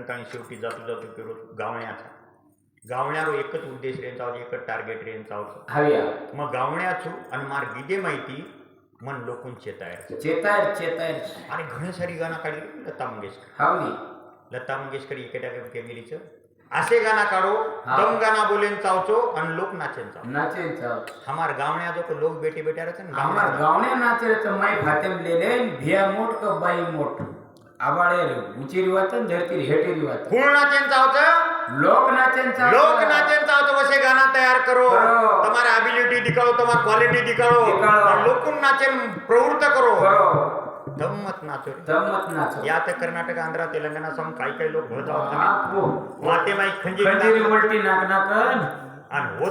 कारण शेवटी जातो जातो केलो गावण्याचा गावण्यारो एकच उद्देश रेंचा एकच टार्गेट रेंचा हव्या मग गावण्याचो आणि मार बीजे माहिती मन लोकून चेतायर चेतायर आणि घणे सारी गाणं काढली लता मंगेशकर हावली लता मंगेशकर एकेटा केमिरीचं असे गाणं काढो दम गाणं बोलेन चावचो आणि लोक नाचेन चाव हमार गावण्या जो लोक बेटे बेटे रहते ना हमार गावण्या नाचे तो मैं भाते में ले ले भिया मोट का बाई मोट आबाळे ऊंची रिवातन धरती हेटी रिवातन फूल नाचेन चावचं लोक नाचेन चावचं वसे गाणं तयार करो तुम्हारा एबिलिटी दिखाओ तुम्हारा क्वालिटी दिखाओ और लोकून नाचेन प्रवृत्त करो दम्मत नाचो या ते कर्नाटक आंध्र तेलंगणा सम काही लोक भरत आहोत माते माई खंजीर उलटी नाक आणि